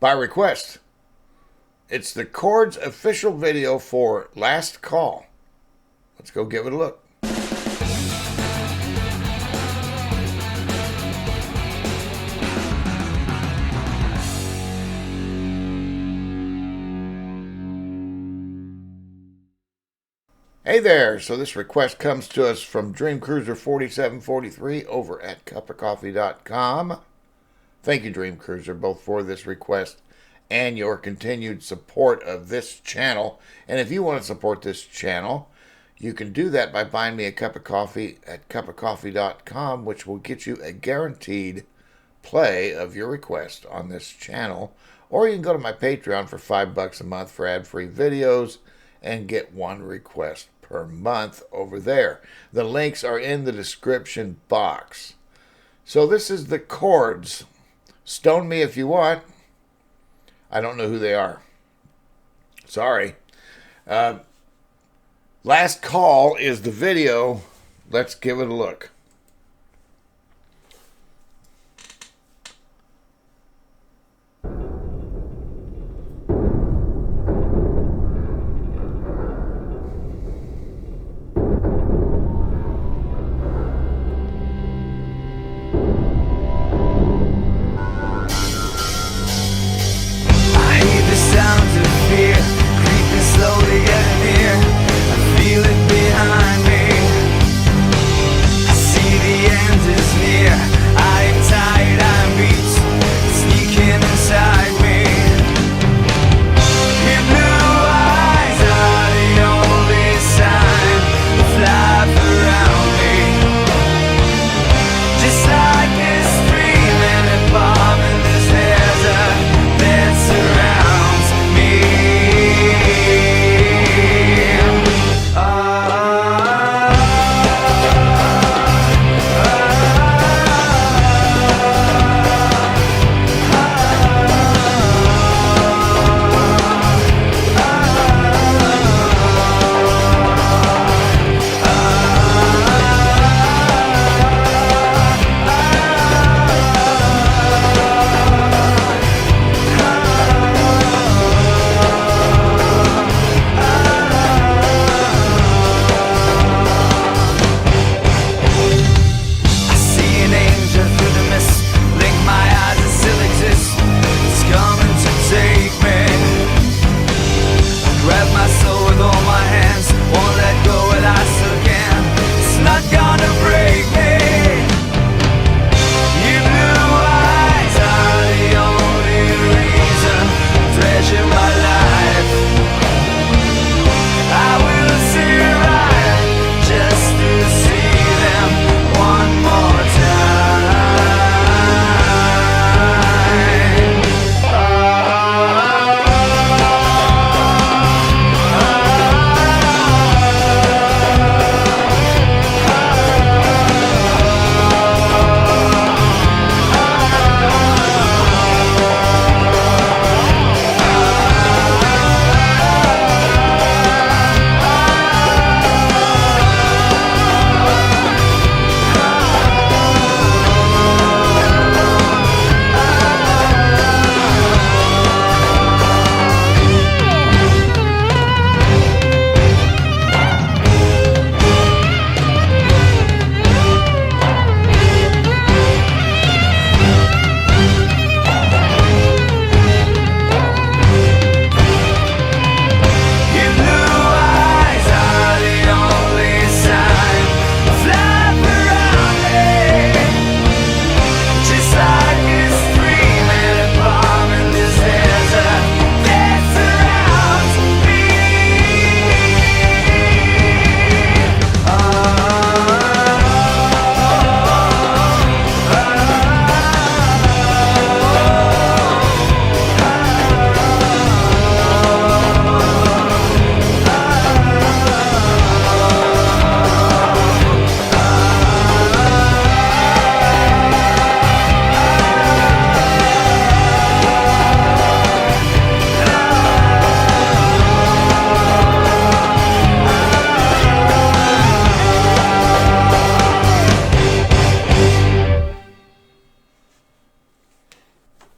by request. It's the Kordz official video for Last Call. Let's go give it a look. Hey there, so this request comes to us from DreamCruiser4743 over at cupofcoffee.com. Thank you, DreamCruiser, both for this request and your continued support of this channel. And if you want to support this channel, you can do that by buying me a cup of coffee at cupofcoffee.com, which will get you a guaranteed play of your request on this channel. Or you can go to my Patreon for $5 a month for ad-free videos and get one request per month over there. The links are in the description box. So this is the Kordz. Stone me if you want. I don't know who they are. Sorry. Last Call is the video. Let's give it a look.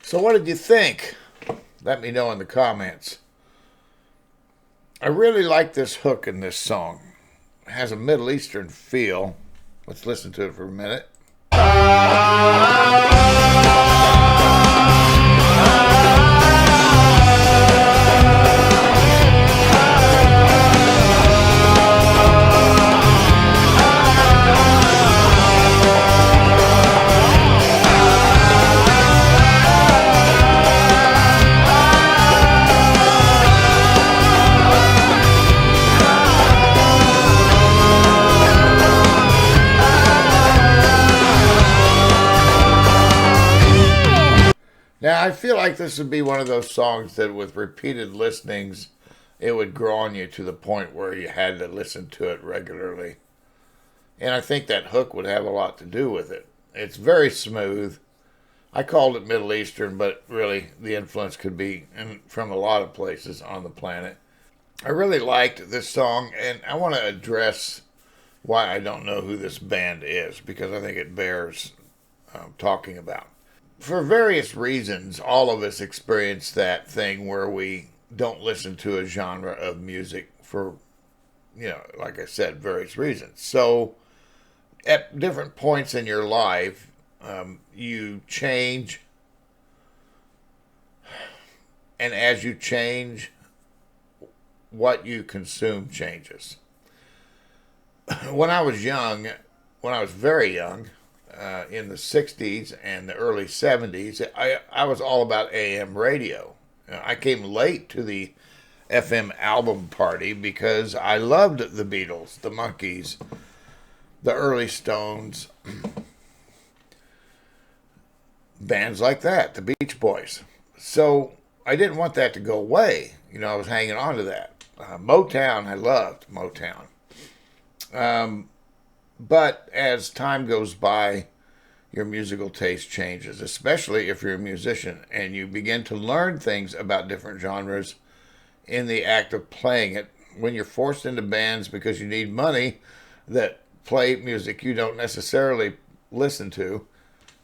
So what did you think? Let me know in the comments. I really like this hook in this song. It has a Middle Eastern feel. Let's listen to it for a minute. Now, I feel like this would be one of those songs that with repeated listenings, it would grow on you to the point where you had to listen to it regularly. And I think that hook would have a lot to do with it. It's very smooth. I called it Middle Eastern, but really the influence could be from a lot of places on the planet. I really liked this song, and I want to address why I don't know who this band is, because I think it bears talking about. For various reasons, all of us experience that thing where we don't listen to a genre of music for, like I said, various reasons. So at different points in your life, you change. And as you change, what you consume changes. When I was very young, in the 60s and the early 70s, I was all about AM radio. I came late to the FM album party because I loved the Beatles, the Monkees, the early Stones, bands like that, the Beach Boys. So I didn't want that to go away. I was hanging on to that. Motown, I loved Motown. But as time goes by, your musical taste changes, especially if you're a musician and you begin to learn things about different genres in the act of playing it. When you're forced into bands because you need money that play music you don't necessarily listen to,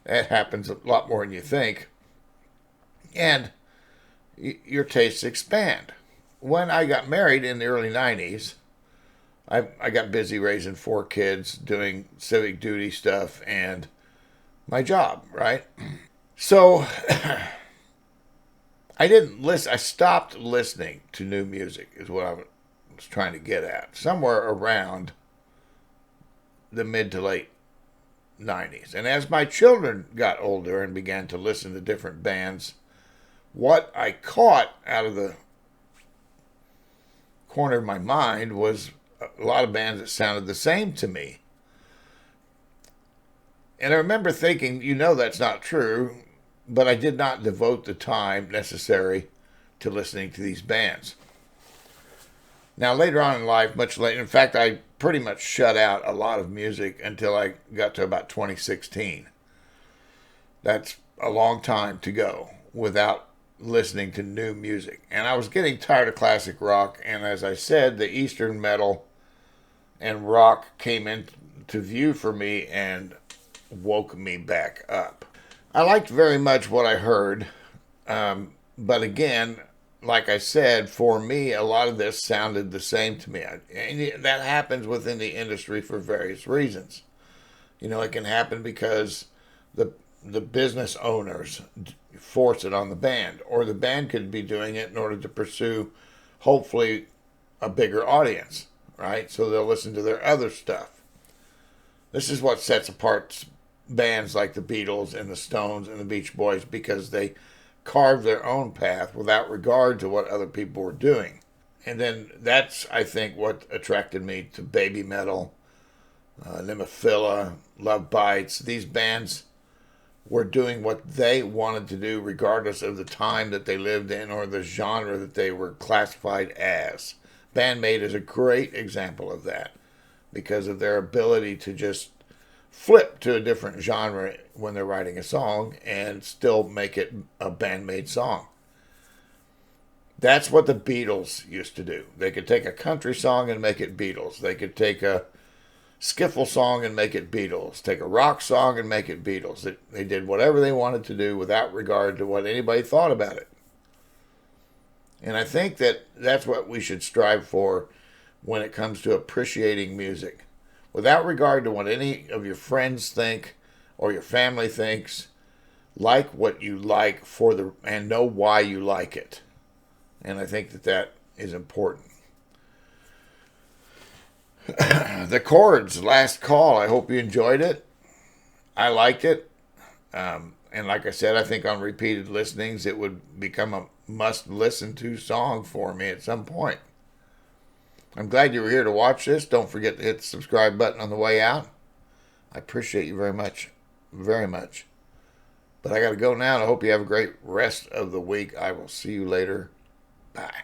that happens a lot more than you think. And your tastes expand. When I got married in the early 90s, I got busy raising 4 kids, doing civic duty stuff, and my job, right? So I didn't listen. I stopped listening to new music, is what I was trying to get at. Somewhere around the mid to late 90s. And as my children got older and began to listen to different bands, what I caught out of the corner of my mind was a lot of bands that sounded the same to me. And I remember thinking, that's not true, but I did not devote the time necessary to listening to these bands. Now, later on in life, much later, in fact, I pretty much shut out a lot of music until I got to about 2016. That's a long time to go without listening to new music. And I was getting tired of classic rock, and as I said, the Eastern metal and rock came into view for me and woke me back up. I liked very much what I heard, but again, like I said, for me, a lot of this sounded the same to me. And that happens within the industry for various reasons. It can happen because the business owners force it on the band, or the band could be doing it in order to pursue, hopefully, a bigger audience, right? So they'll listen to their other stuff. This is what sets apart bands like the Beatles and the Stones and the Beach Boys, because they carved their own path without regard to what other people were doing. And then that's, I think, what attracted me to baby metal, Nemophila, Love Bites. These bands were doing what they wanted to do regardless of the time that they lived in or the genre that they were classified as. Bandmate is a great example of that because of their ability to just flip to a different genre when they're writing a song and still make it a bandmade song. That's what the Beatles used to do. They could take a country song and make it Beatles. They could take a skiffle song and make it Beatles. Take a rock song and make it Beatles. They did whatever they wanted to do without regard to what anybody thought about it. And I think that that's what we should strive for when it comes to appreciating music. Without regard to what any of your friends think or your family thinks, like what you like and know why you like it. And I think that that is important. The Kordz, Last Call. I hope you enjoyed it. I liked it. And like I said, I think on repeated listenings, it would become a must listen to song for me at some point. I'm glad you were here to watch this. Don't forget to hit the subscribe button on the way out. I appreciate you very much. Very much. But I got to go now, and I hope you have a great rest of the week. I will see you later. Bye.